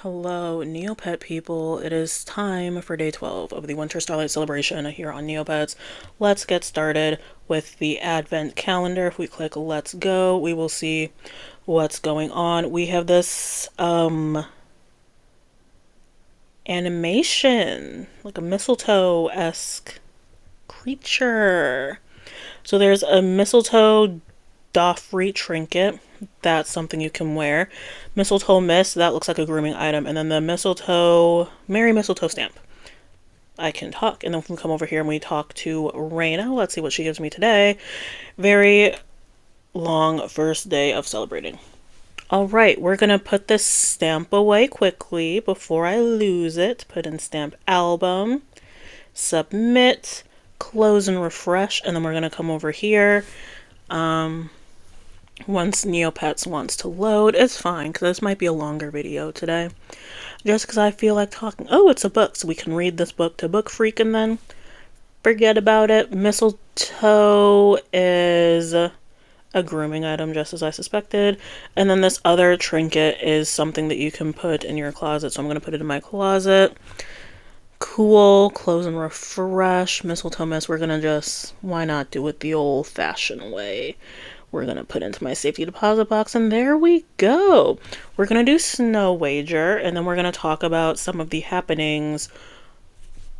Hello, Neopet people. It is time for day 12 of the Winter Starlight Celebration here on Neopets. Let's get started with the Advent calendar. If we click Let's Go, we will see what's going on. We have this, animation, like a mistletoe-esque creature. So there's a mistletoe Doffrey trinket. That's something you can wear. Mistletoe mist, that looks like a grooming item. And then the mistletoe, Merry Mistletoe stamp. I can talk. And then we can come over here and we talk to Raina. Let's see what she gives me today. Very long first day of celebrating. All right, we're gonna put this stamp away quickly before I lose it. Put in stamp album, submit, close and refresh, and then we're gonna come over here. Once Neopets wants to load, it's fine because this might be a longer video today. Just because I feel like talking. Oh, it's a book, so we can read this book to Book Freak and then forget about it. Mistletoe is a grooming item, just as I suspected. And then this other trinket is something that you can put in your closet, so I'm going to put it in my closet. Cool, close and refresh. Mistletoe mist, we're going to just, why not do it the old-fashioned way? We're going to put into my safety deposit box, and there we go. We're going to do Snow Wager, and then we're going to talk about some of the happenings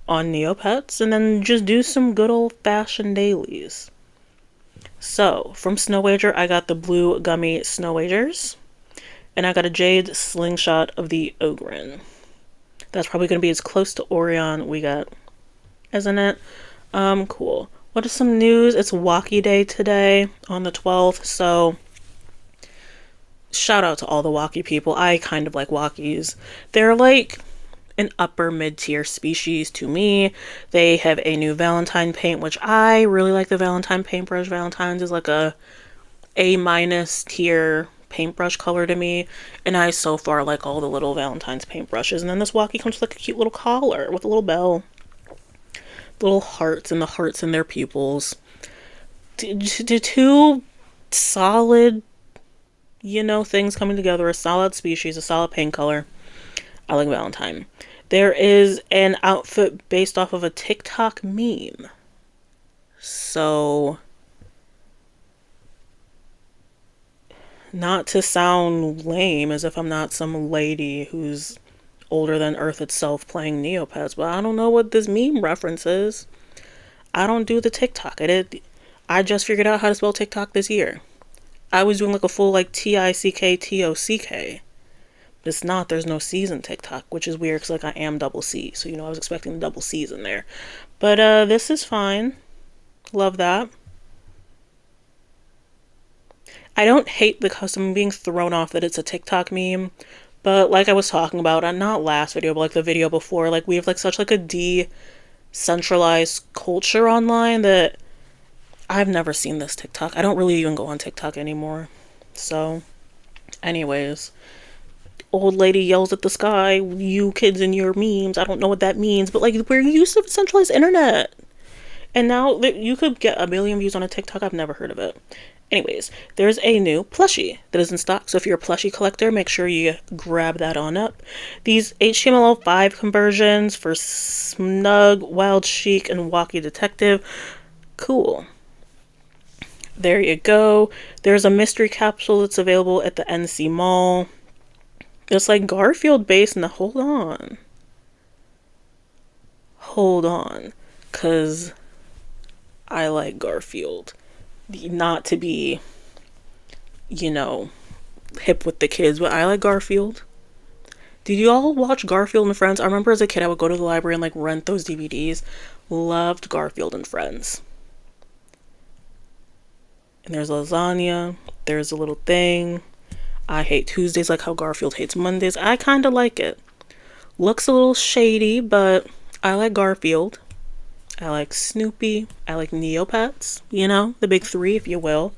on Neopets, and then just do some good old-fashioned dailies. So, from Snow Wager, I got the blue gummy Snow Wagers, and I got a jade slingshot of the Ogren. That's probably going to be as close to Orion we got, isn't it? Cool. What is some news? It's Walkie Day today on the 12th, so shout out to all the Walkie people. I kind of like Walkies. They're like an upper mid-tier species to me. They have a new Valentine paint, which I really like the Valentine paintbrush. Valentine's is like a A- tier paintbrush color to me, and I so far like all the little Valentine's paintbrushes. And then this Walkie comes with like a cute little collar with a little bell. Little hearts and the hearts in their pupils. Two solid, things coming together. A solid species, a solid paint color. I like Valentine. There is an outfit based off of a TikTok meme. So, not to sound lame as if I'm not some lady who's older than Earth itself playing Neopets, but I don't know what this meme reference is. I don't do the TikTok. I just figured out how to spell TikTok this year. I was doing like a full like TICKTOCK. It's not, there's no C's in TikTok, which is weird because like I am DoubleCee, so I was expecting the double C's in there. But this is fine. Love that. I don't hate the custom being thrown off that it's a TikTok meme. But like I was talking about, not last video, but like the video before, like we have like such like a decentralized culture online that I've never seen this TikTok. I don't really even go on TikTok anymore. So, anyways, old lady yells at the sky, you kids and your memes. I don't know what that means, but like we're used to centralized internet. And now you could get a million views on a TikTok. I've never heard of it. Anyways, there's a new plushie that is in stock, so if you're a plushie collector, make sure you grab that on up. These HTML5 conversions for Snug, Wild Chic, and Walkie Detective. Cool. There you go. There's a mystery capsule that's available at the NC Mall. It's like Garfield based. Now, hold on. Hold on. Because I like Garfield. Not to be, hip with the kids, but I like Garfield. Did you all watch Garfield and Friends? I remember as a kid I would go to the library and like rent those DVDs. Loved Garfield and Friends. And there's lasagna. There's a little thing. I hate Tuesdays like how Garfield hates Mondays. I kind of like it. Looks a little shady, but I like Garfield. I like Snoopy. I like Neopets, the big three, if you will.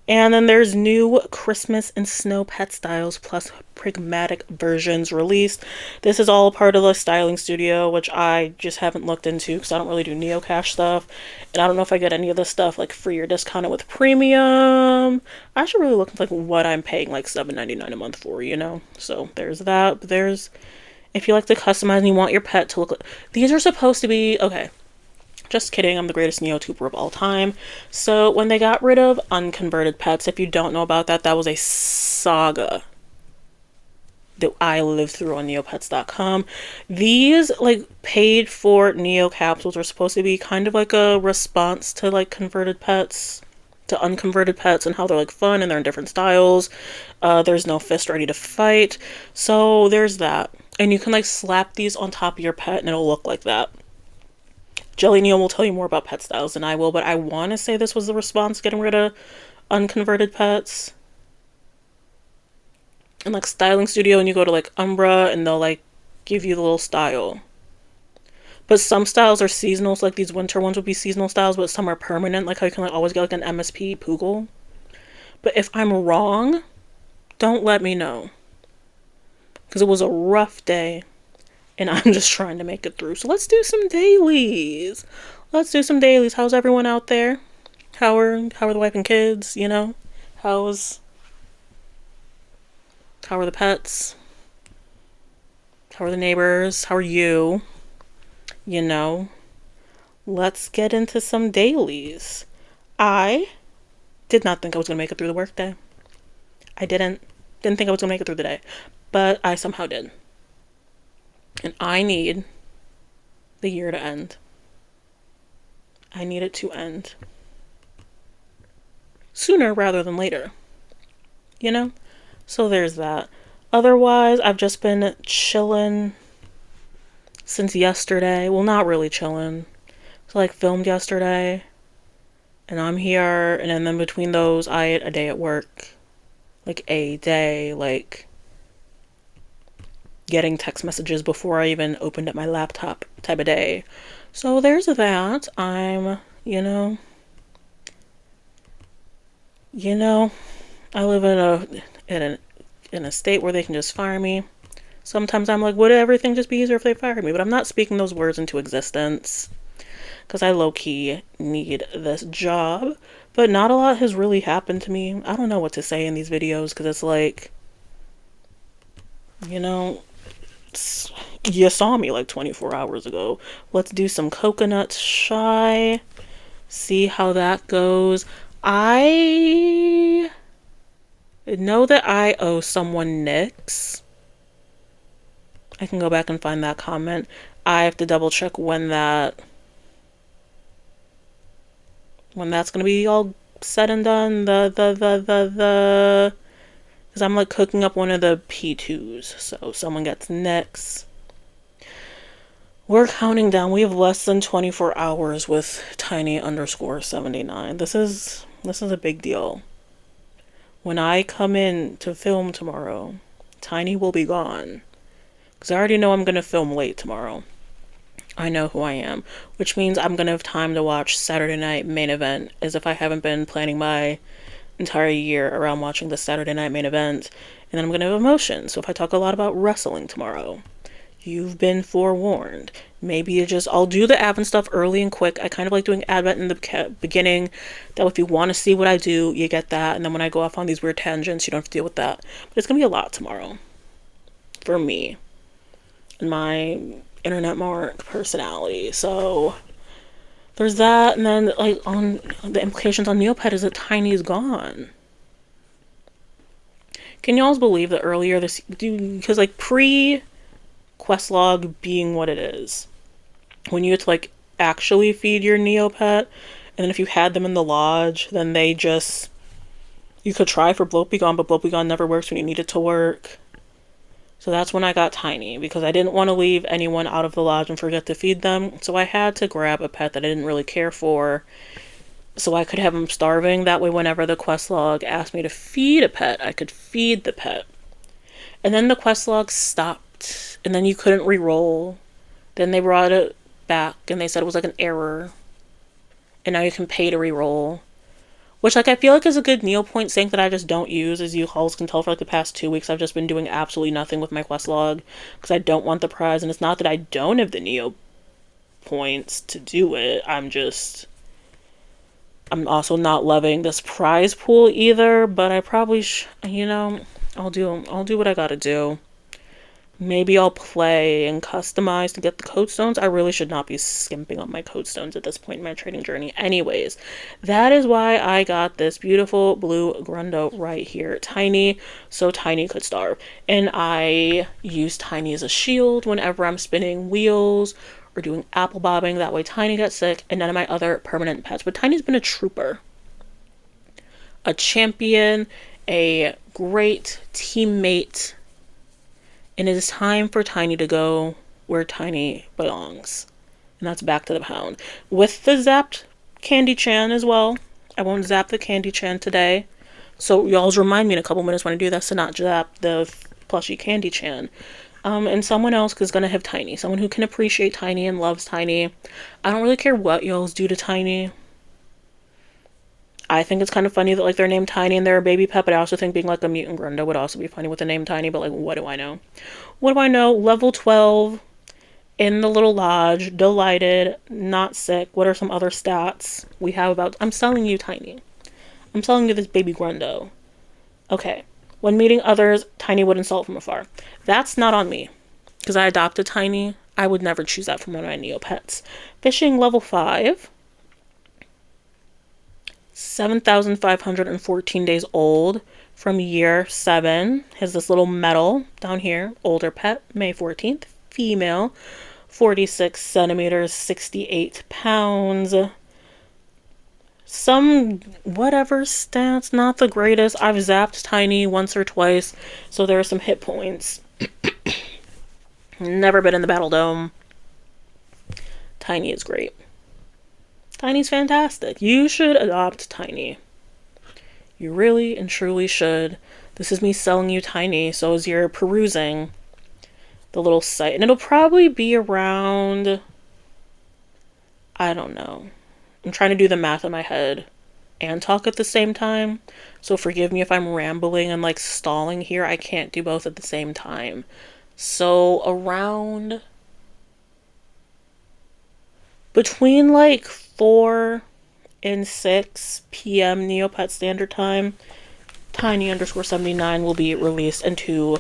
And then there's new Christmas and snow pet styles plus pragmatic versions released. This is all part of the styling studio, which I just haven't looked into because I don't really do Neocash stuff. And I don't know if I get any of this stuff like free or discounted with premium. I should really look into like what I'm paying like $7.99 a month for, you know? So there's that. But there's, if you like to customize and you want your pet to look like, these are supposed to be, okay, just kidding, I'm the greatest Neotuber of all time. So when they got rid of unconverted pets, if you don't know about that, that was a saga that I lived through on neopets.com. These like paid for Neo capsules are supposed to be kind of like a response to like converted pets, to unconverted pets, and how they're like fun and they're in different styles. There's no fist ready to fight. So there's that. And you can like slap these on top of your pet and it'll look like that. Jellyneo will tell you more about pet styles than I will, but I want to say this was the response getting rid of unconverted pets. And like styling studio, and you go to like Umbra and they'll like give you the little style. But some styles are seasonal, so like these winter ones would be seasonal styles, but some are permanent, like how you can like always get like an MSP Poogle. But if I'm wrong, don't let me know. Because it was a rough day and I'm just trying to make it through. So let's do some dailies. Let's do some dailies. How's everyone out there? How are the wife and kids, you know? How are the pets? How are the neighbors? How are you? You know? Let's get into some dailies. I did not think I was going to make it through the workday. I didn't think I was going to make it through the day, but I somehow did. And I need the year to end. I need it to end sooner rather than later. You know? So there's that. Otherwise, I've just been chilling since yesterday. Well, not really chilling. So, like, filmed yesterday. And I'm here. And then between those, I had a day at work. Like, a day. Like, getting text messages before I even opened up my laptop type of day. So there's that. I'm, you know, I live in a state where they can just fire me. Sometimes I'm like, would everything just be easier if they fired me? But I'm not speaking those words into existence because I low-key need this job. But not a lot has really happened to me. I don't know what to say in these videos because it's like, you know, you saw me like 24 hours ago. Let's do some coconut shy. See how that goes. I know that I owe someone Nyx. I can go back and find that comment. I have to double check when that's gonna be all said and done. Because I'm like cooking up one of the P2s. So someone gets Nyx. We're counting down. We have less than 24 hours with tiny_79. This is a big deal. When I come in to film tomorrow, Tiny will be gone. Because I already know I'm going to film late tomorrow. I know who I am. Which means I'm going to have time to watch Saturday Night Main Event, as if I haven't been planning my entire year around watching the Saturday Night Main Event. And then I'm going to have emotions. So if I talk a lot about wrestling tomorrow, you've been forewarned. Maybe I'll do the advent stuff early and quick. I kind of like doing advent in the beginning. That if you want to see what I do, you get that. And then when I go off on these weird tangents, you don't have to deal with that. But it's going to be a lot tomorrow. For me. And my internet mark personality. So there's that. And then like on the implications on Neopet is that Tiny's gone. Can y'all believe that earlier this, because like quest log being what it is, when you had to like actually feed your Neopet, and then if you had them in the lodge, then you could try for Blopegon, but Blopegon never works when you need it to work. So that's when I got Tiny, because I didn't want to leave anyone out of the lodge and forget to feed them. So I had to grab a pet that I didn't really care for, so I could have him starving. That way whenever the quest log asked me to feed a pet, I could feed the pet. And then the quest log stopped, and then you couldn't re-roll. Then they brought it back, and they said it was like an error. And now you can pay to re-roll. Which, like, I feel like is a good Neopoint sync that I just don't use. As you all can tell, for like the past 2 weeks, I've just been doing absolutely nothing with my quest log because I don't want the prize. And it's not that I don't have the Neopoints to do it. I'm also not loving this prize pool either. But I probably, I'll do what I gotta do. Maybe I'll play and customize to get the code stones. I really should not be skimping on my code stones at this point in my trading journey. Anyways, that is why I got this beautiful blue Grundo right here. Tiny, so Tiny could starve. And I use Tiny as a shield whenever I'm spinning wheels or doing apple bobbing. That way Tiny gets sick and none of my other permanent pets. But Tiny's been a trooper, a champion, a great teammate. And it is time for Tiny to go where Tiny belongs. And that's back to the pound. With the zapped Candy Chan as well. I won't zap the Candy Chan today. So y'all's remind me in a couple minutes when I do this to not zap the plushie Candy Chan. And someone else is going to have Tiny. Someone who can appreciate Tiny and loves Tiny. I don't really care what y'all's do to Tiny. I think it's kind of funny that like they're named Tiny and they're a baby pet, but I also think being like a mutant Grundo would also be funny with the name Tiny, but like what do I know? What do I know? Level 12 in the little lodge, delighted, not sick. What are some other stats we have about I'm selling you Tiny. I'm selling you this baby Grundo. Okay. When meeting others, Tiny would insult from afar. That's not on me. Because I adopted Tiny. I would never choose that from one of my Neopets. Fishing level 5. 7,514 days old from year 7. Has this little medal down here. Older pet, May 14th. Female, 46 centimeters, 68 pounds. Some whatever stats, not the greatest. I've zapped Tiny once or twice, so there are some hit points. Never been in the Battledome. Tiny is great. Tiny's fantastic. You should adopt Tiny. You really and truly should. This is me selling you Tiny, so as you're perusing the little site, and it'll probably be around, I don't know. I'm trying to do the math in my head and talk at the same time, so forgive me if I'm rambling and like stalling here. I can't do both at the same time. So around between like 4 and 6 p.m. Neopet Standard Time, Tiny_79 will be released into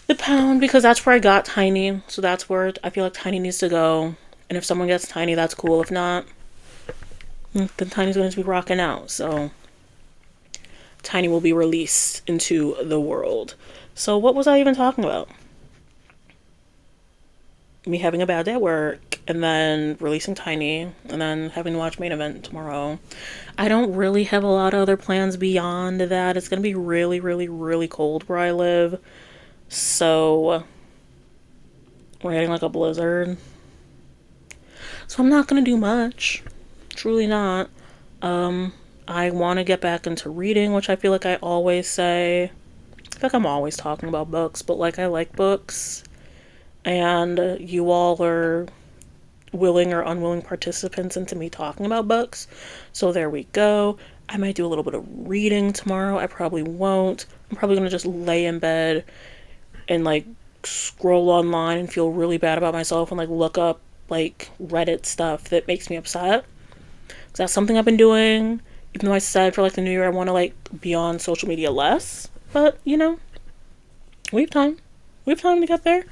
the pound because that's where I got Tiny. So that's where I feel like Tiny needs to go. And if someone gets Tiny, that's cool. If not, then Tiny's going to be rocking out. So Tiny will be released into the world. So what was I even talking about? Me having a bad day at work, and then releasing Tiny, and then having to watch main event tomorrow. I don't really have a lot of other plans beyond that. It's going to be really, really, really cold where I live. So we're getting like a blizzard. So I'm not going to do much. Truly not. I want to get back into reading, which I feel like I always say. I feel like I'm always talking about books, but like I like books. And you all are willing or unwilling participants into me talking about books. So there we go. I might do a little bit of reading tomorrow. I probably won't. I'm probably going to just lay in bed and like scroll online and feel really bad about myself and like look up like Reddit stuff that makes me upset. Because that's something I've been doing. Even though I said for like the new year I want to like be on social media less. But, you know, we have time. We have time to get there.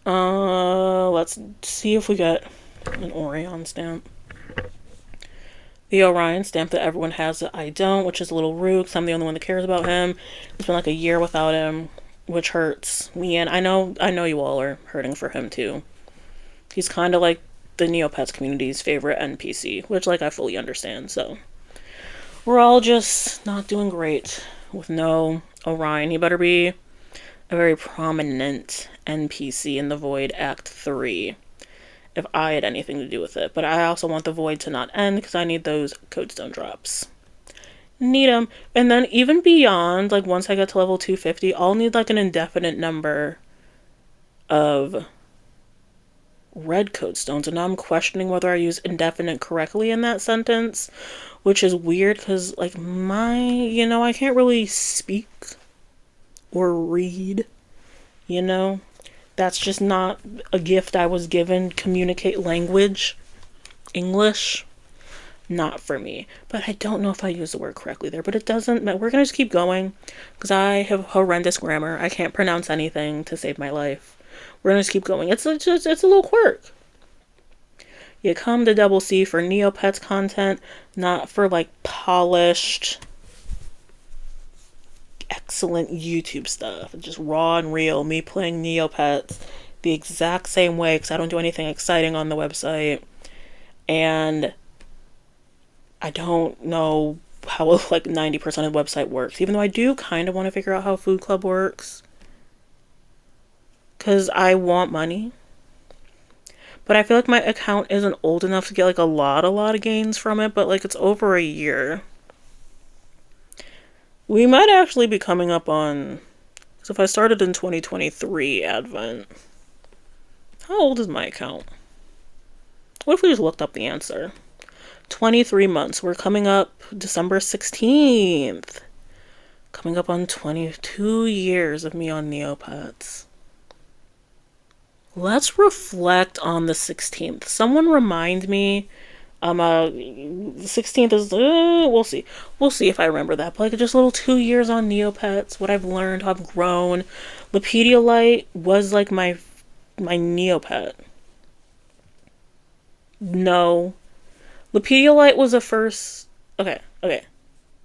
Let's see if we get an Orion stamp. The Orion stamp that everyone has that I don't, which is a little rude because I'm the only one that cares about him. It's been like a year without him, which hurts me, and I know you all are hurting for him too. He's kind of like the Neopets community's favorite NPC, which like I fully understand, so we're all just not doing great with no Orion. He better be a very prominent NPC in the Void Act 3 if I had anything to do with it. But I also want the Void to not end because I need those Codestone drops. Need them. And then even beyond, like once I get to level 250, I'll need like an indefinite number of red code stones, and now I'm questioning whether I use indefinite correctly in that sentence, which is weird because, like, I can't really speak or read, you know? That's just not a gift I was given. Communicate language, English, not for me. But I don't know if I use the word correctly there, but it doesn't matter. We're gonna just keep going because I have horrendous grammar. I can't pronounce anything to save my life. We're gonna just keep going. It's a little quirk. You come to DoubleCee for Neopets content, not for like polished, excellent YouTube stuff. Just raw and real. Me playing Neopets the exact same way because I don't do anything exciting on the website. And I don't know how like 90% of the website works. Even though I do kind of want to figure out how Food Club works. Because I want money. But I feel like my account isn't old enough to get like a lot of gains from it. But like it's over a year. We might actually be coming up on... So if I started in 2023 Advent, how old is my account? What if we just looked up the answer? 23 months. We're coming up December 16th. Coming up on 22 years of me on Neopets. Let's reflect on the 16th. Someone remind me. 16th is, we'll see. We'll see if I remember that. But like just a little 2 years on Neopets, what I've learned, how I've grown. Lepediolite was like my Neopet. No. Lepediolite was the first... Okay.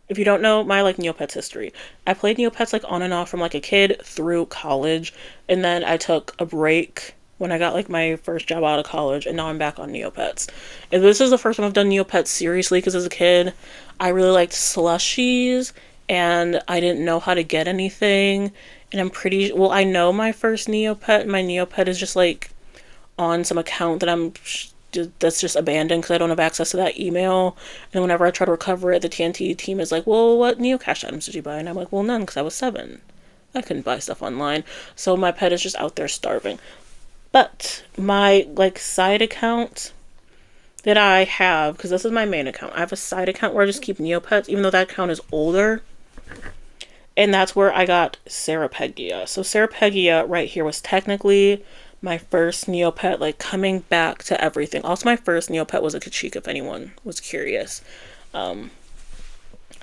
If you don't know my like Neopets history, I played Neopets like on and off from like a kid through college, and then I took a break when I got like my first job out of college, and now I'm back on Neopets. And this is the first time I've done Neopets seriously because as a kid, I really liked slushies, and I didn't know how to get anything. And I know my first Neopet. My Neopet is just like on some account that's just abandoned because I don't have access to that email. And whenever I try to recover it, the TNT team is like, well, what Neocash items did you buy? And I'm like, well, none, because I was 7. I couldn't buy stuff online. So my pet is just out there starving. But my like side account that I have, because this is my main account, I have a side account where I just keep Neopets, even though that account is older. And that's where I got Sarapegia. So Sarapegia right here was technically my first Neopet, like coming back to everything. Also, my first Neopet was a Kachika, if anyone was curious. I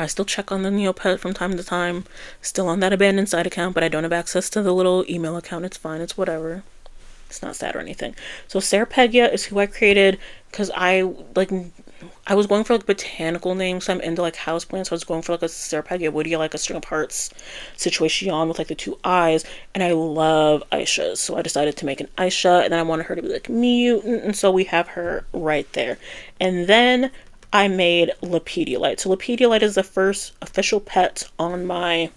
still check on the Neopet from time to time. Still on that abandoned side account, but I don't have access to the little email account. It's fine. It's whatever. It's not sad or anything. So Sarapegia is who I created because I was going for like botanical names. So I'm into like houseplants. So I was going for like a Sarapegia woody, like a string of hearts situation with like the 2 eyes. And I love Aishas. So I decided to make an Aisha, and then I wanted her to be like mutant. And so we have her right there. And then I made Lepediolite. So Lepediolite is the first official pet on my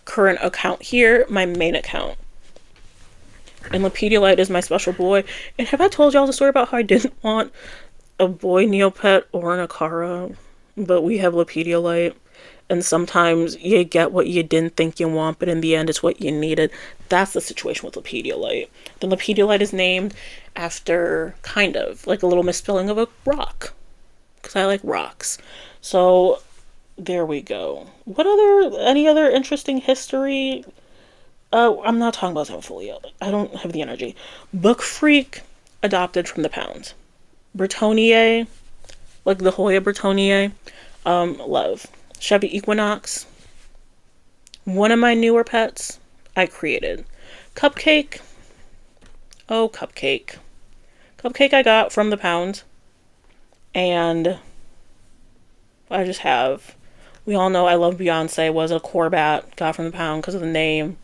current account here, my main account. And Lepediolite is my special boy. And have I told y'all the story about how I didn't want a boy Neopet or an Akara, but we have Lepediolite, and sometimes you get what you didn't think you want, but in the end it's what you needed. That's the situation with Lepediolite. The Lepediolite is named after kind of like a little misspelling of a rock, because I like rocks. So there we go. Any other interesting history? I'm not talking about Zenfolio. I don't have the energy. Book Freak, adopted from the pound. Bretonnier, like the Hoya Bretonnier, love. Chevy Equinox, one of my newer pets, I created. Cupcake, oh Cupcake. Cupcake I got from the pound, and I just have, we all know I love Beyonce, was a Corbat, got from the pound because of the name.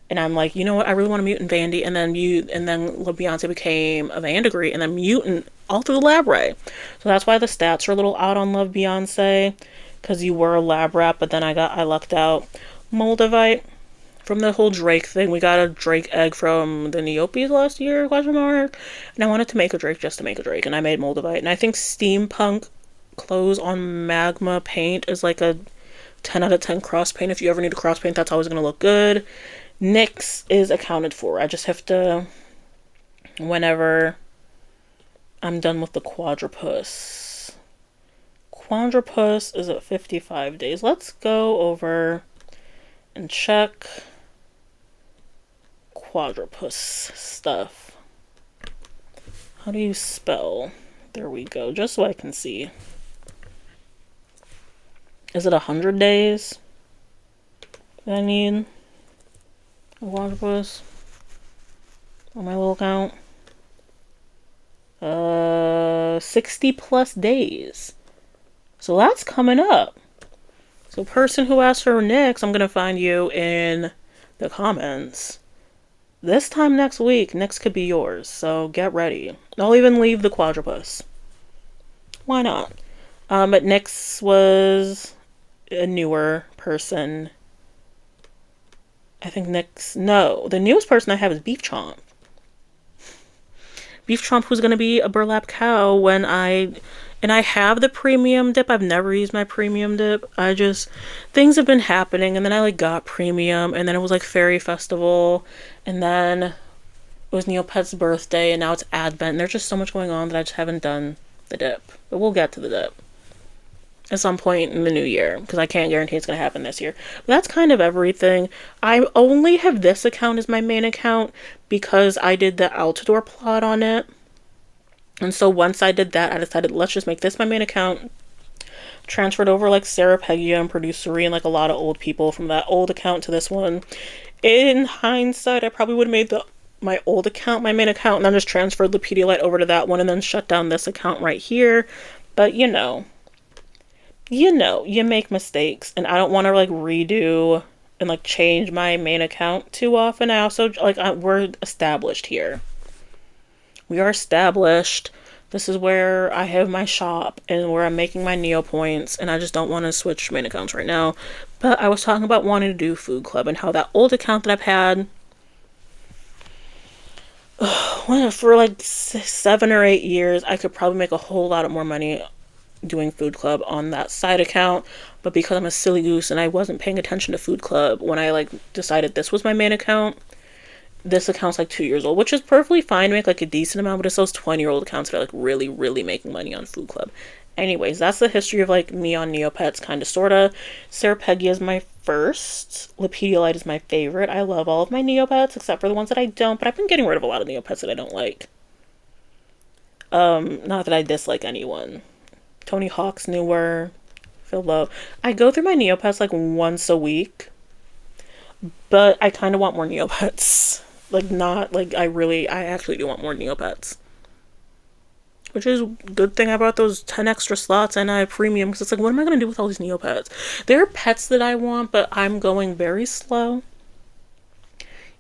And I'm like, you know what? I really want a mutant Vandy. And then Beyonce became a Vandegree, and then mutant all through the lab ray. So that's why the stats are a little out on Love Beyonce, because you were a lab rat, but then I lucked out. Moldavite, from the whole Drake thing. We got a Drake egg from the Neopias last year, question mark. And I wanted to make a Drake just to make a Drake, and I made Moldavite. And I think Steampunk clothes on Magma paint is like a 10 out of 10 cross paint. If you ever need a cross paint, that's always going to look good. Nyx is accounted for. I just have to whenever I'm done with the quadrupus. Quadrupus is at 55 days. Let's go over and check quadrupus stuff. How do you spell? There we go, just so I can see. Is it 100 days that I need a quadrupus on my little count? 60 plus days. So that's coming up. So person who asked for Nyx, I'm gonna find you in the comments. This time next week, Nyx could be yours. So get ready. I'll even leave the quadrupus. Why not? But Nyx was a newer person. I think Nyx, no, the newest person I have is Beef Chomp. Beef Chomp, who's gonna be a burlap cow when I have the premium dip. I've never used my premium dip. Things have been happening, and then I like got premium, and then it was like Fairy Festival, and then it was Neopets' birthday, and now it's Advent, and there's just so much going on that I just haven't done the dip. But we'll get to the dip at some point in the new year, because I can't guarantee it's going to happen this year. But that's kind of everything. I only have this account as my main account because I did the outdoor plot on it. And so once I did that, I decided, let's just make this my main account. Transferred over like Sarah Pegia and Producery and like a lot of old people from that old account to this one. In hindsight, I probably would have made my old account my main account and then just transferred the Pedialyte over to that one and then shut down this account right here. But you make mistakes, and I don't want to like redo and like change my main account too often. I also like we're established here. We are established. This is where I have my shop and where I'm making my Neopoints, and I just don't want to switch main accounts right now. But I was talking about wanting to do Food Club and how that old account that I've had for like 7 or 8 years, I could probably make a whole lot more money doing Food Club on that side account. But because I'm a silly goose and I wasn't paying attention to Food Club when I like decided this was my main account, this account's like 2 years old, which is perfectly fine to make like a decent amount, but it's those 20-year-old accounts that are like really, really making money on Food Club. Anyways, that's the history of like me on Neopets, kind of, sorta. Sarah Pegia is my first. Pedialyte is my favorite. I love all of my Neopets except for the ones that I don't, but I've been getting rid of a lot of Neopets that I don't like. Not that I dislike anyone. Tony Hawk's newer. Phil Lowe. I go through my Neopets like once a week, but I kind of want more Neopets. Like, not, like, I actually do want more Neopets. Which is a good thing I bought those 10 extra slots and I have premium, because it's like, what am I going to do with all these Neopets? There are pets that I want, but I'm going very slow.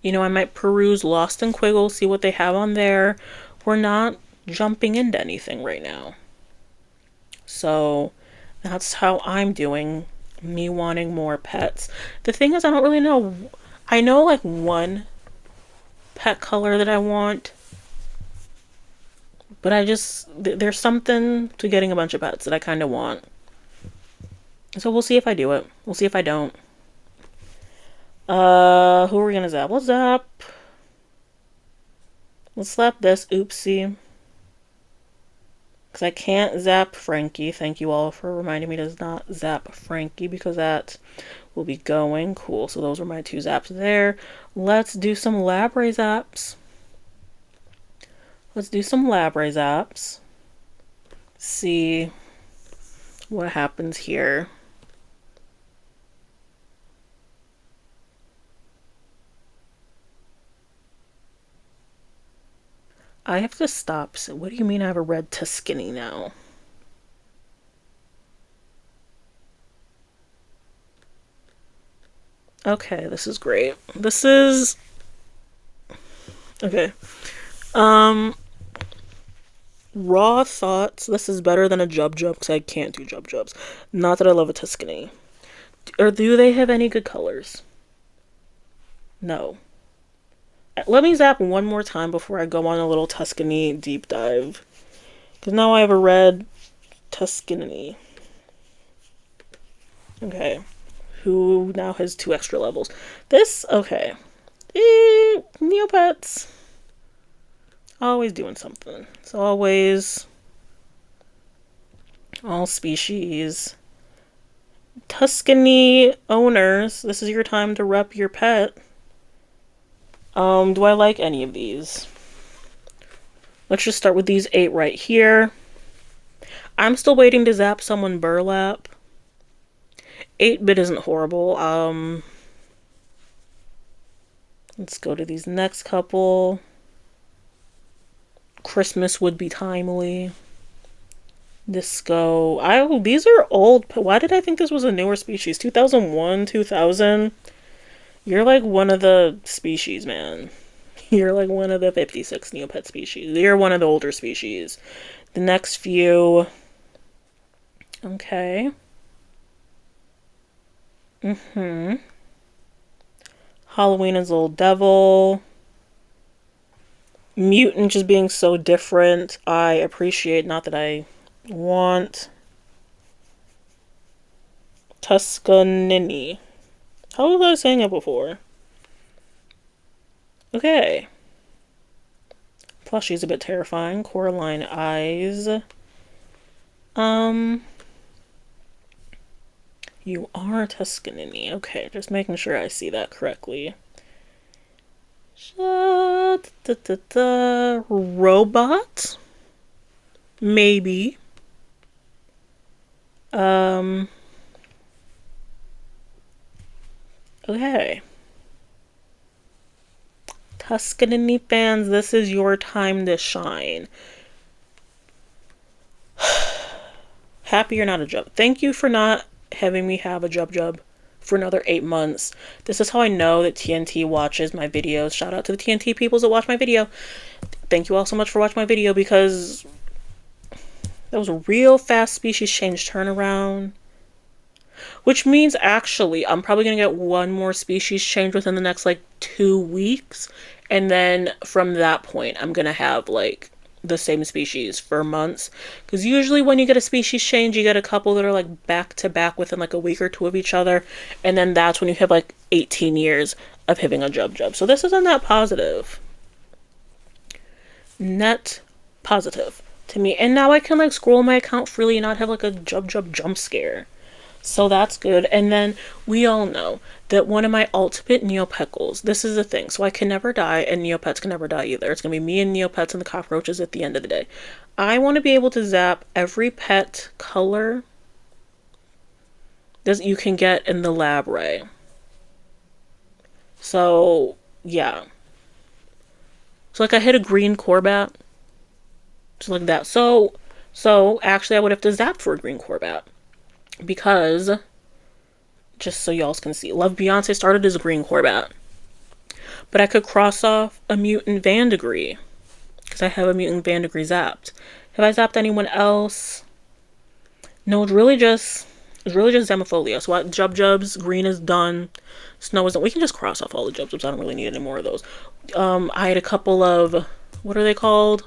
I might peruse Lost and Quiggle, see what they have on there. We're not jumping into anything right now. So, that's how I'm doing. Me wanting more pets. The thing is, I don't really know. I know, like, one pet color that I want, but there's something to getting a bunch of pets that I kind of want. So we'll see if I do it. We'll see if I don't. Who are we gonna zap? Let's zap. Let's slap this oopsie. Because I can't zap Frankie. Thank you all for reminding me to not zap Frankie, because that will be going. Cool. So those are my 2 zaps there. Let's do some Labray zaps. See what happens here. I have to stop. So what do you mean I have a red Tuscany now? Okay, this is great. Okay. Raw thoughts. This is better than a Jub because I can't do Jubs. Not that I love a Tuscany. Or do they have any good colors? No. Let me zap one more time before I go on a little Tuscany deep dive. Because now I have a red Tuscany. Okay. Who now has 2 extra levels. Okay. Neopets. Always doing something. It's always all species. Tuscany owners, this is your time to rep your pet. Do I like any of these? Let's just start with these 8 right here. I'm still waiting to zap someone burlap. 8-bit isn't horrible. Let's go to these next couple. Christmas would be timely. Disco. These are old. Why did I think this was a newer species? 2001, 2000. You're like one of the species, man. You're like one of the 56 Neopet species. You're one of the older species. The next few. Okay. Halloween is Old Devil. Mutant just being so different. I appreciate, not that I want. Tuscanini. How was I saying it before? Okay. Plushie's a bit terrifying. Coraline eyes. You are Tuscanini. Okay, just making sure I see that correctly. Robot? Maybe. Okay. Tuscanini fans, this is your time to shine. Happy you're not a Jub. Thank you for not having me have a Jub for another 8 months. This is how I know that TNT watches my videos. Shout out to the TNT peoples that watch my video. Thank you all so much for watching my video, because that was a real fast species change turnaround. Which means, actually, I'm probably going to get one more species change within the next, like, 2 weeks. And then from that point, I'm going to have, like, the same species for months. Because usually when you get a species change, you get a couple that are, like, back to back within, like, a week or 2 of each other. And then that's when you have, like, 18 years of having a Jub. So this isn't that positive. Net positive to me. And now I can, like, scroll my account freely and not have, like, a Jub jump scare. So that's good. And then we all know that one of my ultimate Neopets, this is the thing. So I can never die, and Neopets can never die either. It's going to be me and Neopets and the cockroaches at the end of the day. I want to be able to zap every pet color that you can get in the lab ray. So, yeah. So, like, I hit a green Corbat. Just like that. So actually, I would have to zap for a green Corbat. Because, just so y'all can see, Love Beyonce started as a green Corbat. But I could cross off a mutant Vandegree, because I have a mutant Vandegree zapped. Have I zapped anyone else? No, it's really just Zemifolia. So what, Jubs, green is done. Snow is done. We can just cross off all the Jubs. I don't really need any more of those. I had a couple of, what are they called?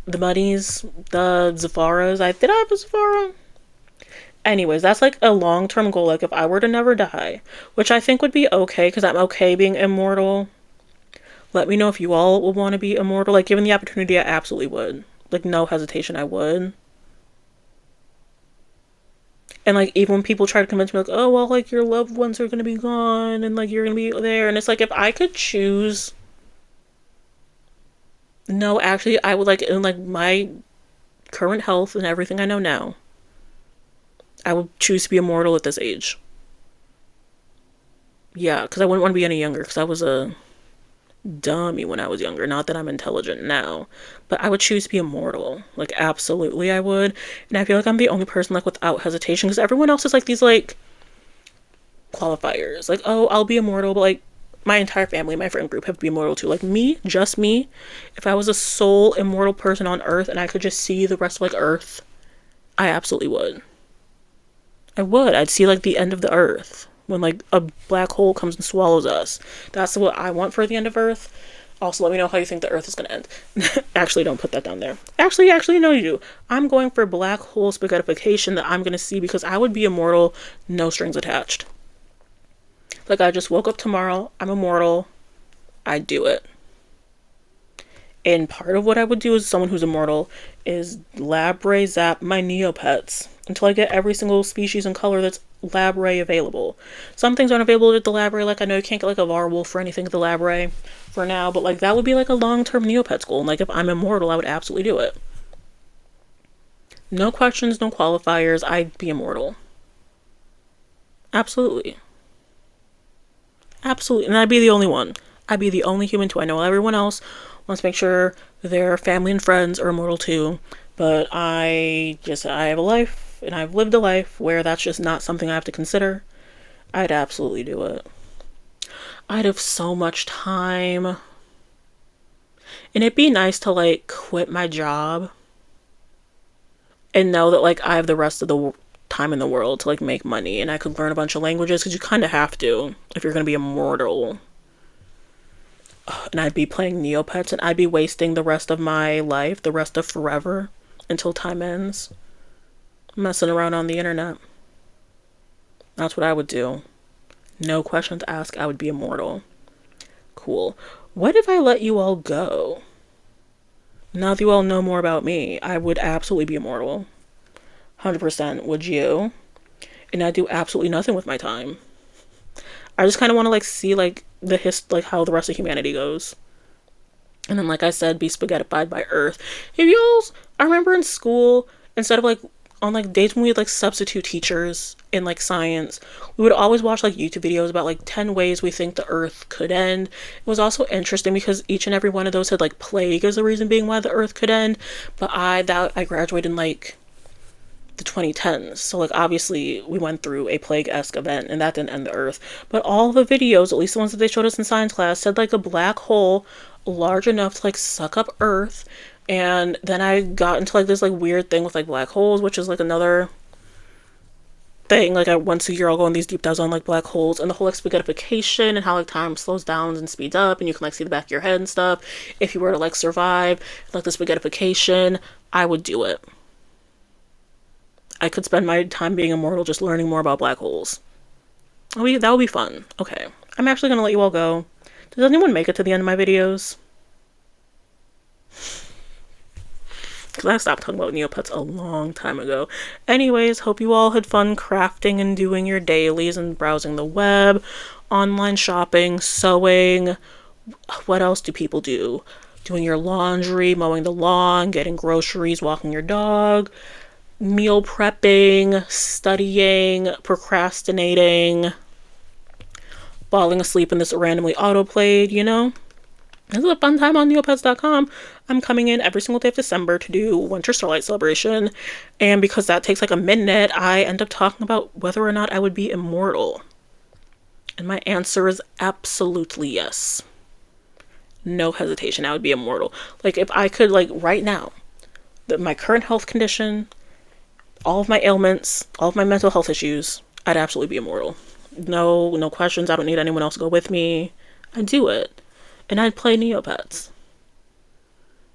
The bunnies, the Zapharas. Did I have a Zaphara? Anyways, that's like a long-term goal. Like, if I were to never die, which I think would be okay, because I'm okay being immortal. Let me know if you all would want to be immortal. Like, given the opportunity, I absolutely would. Like, no hesitation, I would. And, like, even when people try to convince me, like, oh, well, like, your loved ones are going to be gone, and, like, you're going to be there. And it's like, if I could choose... No, actually, I would, like, in, like, my current health and everything I know now, I would choose to be immortal at this age. Yeah, because I wouldn't want to be any younger, because I was a dummy when I was younger. Not that I'm intelligent now, but I would choose to be immortal. Like, absolutely I would. And I feel like I'm the only person, like, without hesitation, because everyone else is, like, these, like, qualifiers. Like, oh, I'll be immortal, but, like, my entire family, my friend group have to be immortal too. Like, me, just me, if I was a sole immortal person on Earth and I could just see the rest of, like, Earth, I absolutely would. I would. I'd see, like, the end of the Earth. When, like, a black hole comes and swallows us. That's what I want for the end of Earth. Also, let me know how you think the Earth is going to end. Actually, don't put that down there. Actually, no, you do. I'm going for black hole spaghettification that I'm going to see, because I would be immortal, no strings attached. Like, I just woke up tomorrow, I'm immortal, I'd do it. And part of what I would do as someone who's immortal is lab ray zap my Neopets until I get every single species and color that's lab ray available. Some things aren't available at the lab ray, like I know you can't get like a Varwolf or anything at the lab ray for now, but like that would be like a long-term Neopets goal. And like if I'm immortal, I would absolutely do it. No questions, no qualifiers, I'd be immortal. Absolutely. Absolutely. And I'd be the only one. I'd be the only human too. I know everyone else wants to make sure their family and friends are immortal too. But I have a life and I've lived a life where that's just not something I have to consider. I'd absolutely do it. I'd have so much time. And it'd be nice to like quit my job and know that like I have the rest of the time in the world to like make money and I could learn a bunch of languages because you kind of have to if you're going to be immortal. And I'd be playing Neopets and I'd be wasting the rest of my life, the rest of forever, until time ends, messing around on the internet. That's what I would do. No questions asked, I would be immortal. Cool. What if I let you all go? Now that you all know more about me, I would absolutely be immortal. 100%. Would you? And I'd do absolutely nothing with my time. I just kind of want to like see like like how the rest of humanity goes. And then like I said, be spaghettified by Earth. If y'all, I remember in school, instead of like on like days when we had like substitute teachers in like science, we would always watch like YouTube videos about like 10 ways we think the Earth could end. It was also interesting because each and every one of those had like plague as the reason being why the Earth could end. But I graduated in like the 2010s, so like obviously we went through a plague-esque event and that didn't end the Earth, but all the videos, at least the ones that they showed us in science class, said like a black hole large enough to like suck up Earth. And then I got into like this like weird thing with like black holes, which is like another thing. Like once a year I'll go on these deep dives on like black holes and the whole like spaghettification and how like time slows down and speeds up and you can like see the back of your head and stuff. If you were to like survive like the spaghettification, I would do it. I could spend my time being immortal just learning more about black holes. That would be fun. Okay. I'm actually going to let you all go. Does anyone make it to the end of my videos? Because I stopped talking about Neopets a long time ago. Anyways, hope you all had fun crafting and doing your dailies and browsing the web, online shopping, sewing. What else do people do? Doing your laundry, mowing the lawn, getting groceries, walking your dog, meal prepping, studying, procrastinating, falling asleep in this randomly autoplayed, you know? This is a fun time on neopets.com. I'm coming in every single day of December to do Winter Starlight Celebration, and because that takes like a minute, I end up talking about whether or not I would be immortal. And my answer is absolutely yes. No hesitation, I would be immortal. Like if I could, like right now, my current health condition, all of my ailments, all of my mental health issues, I'd absolutely be immortal. No questions. I don't need anyone else to go with me. I'd do it. And I'd play Neopets.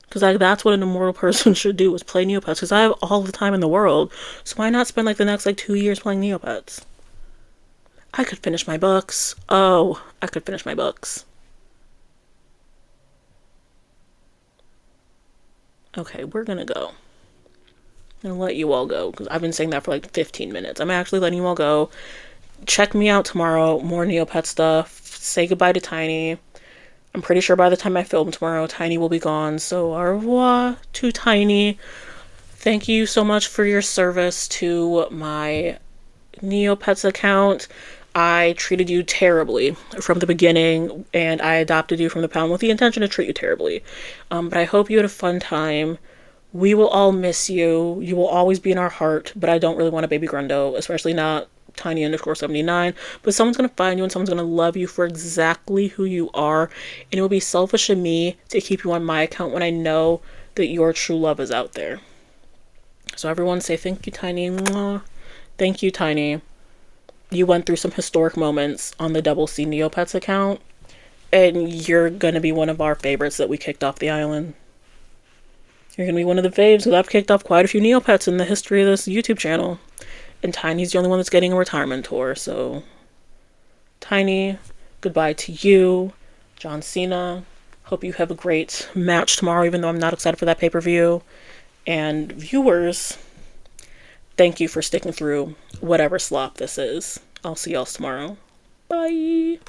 Because that's what an immortal person should do, is play Neopets. Because I have all the time in the world. So why not spend like the next like 2 years playing Neopets? I could finish my books. Oh, I could finish my books. Okay, we're gonna go. I'm gonna let you all go because I've been saying that for like 15 minutes. I'm actually letting you all go. Check me out tomorrow. More Neopet stuff. Say goodbye to Tiny. I'm pretty sure by the time I film tomorrow, Tiny will be gone. So au revoir to Tiny. Thank you so much for your service to my Neopets account. I treated you terribly from the beginning, and I adopted you from the pound with the intention to treat you terribly. But I hope you had a fun time. We will all miss you. You will always be in our heart, but I don't really want a baby Grundo, especially not Tiny_79. But someone's going to find you and someone's going to love you for exactly who you are. And it will be selfish of me to keep you on my account when I know that your true love is out there. So everyone say thank you, Tiny. Mwah. Thank you, Tiny. You went through some historic moments on the DoubleCee Neopets account. And you're going to be one of our favorites that we kicked off the island. You're going to be one of the faves because I've kicked off quite a few Neopets in the history of this YouTube channel. And Tiny's the only one that's getting a retirement tour, so... Tiny, goodbye to you. John Cena, Hope you have a great match tomorrow, even though I'm not excited for that pay-per-view. And viewers, thank you for sticking through whatever slop this is. I'll see y'all tomorrow. Bye.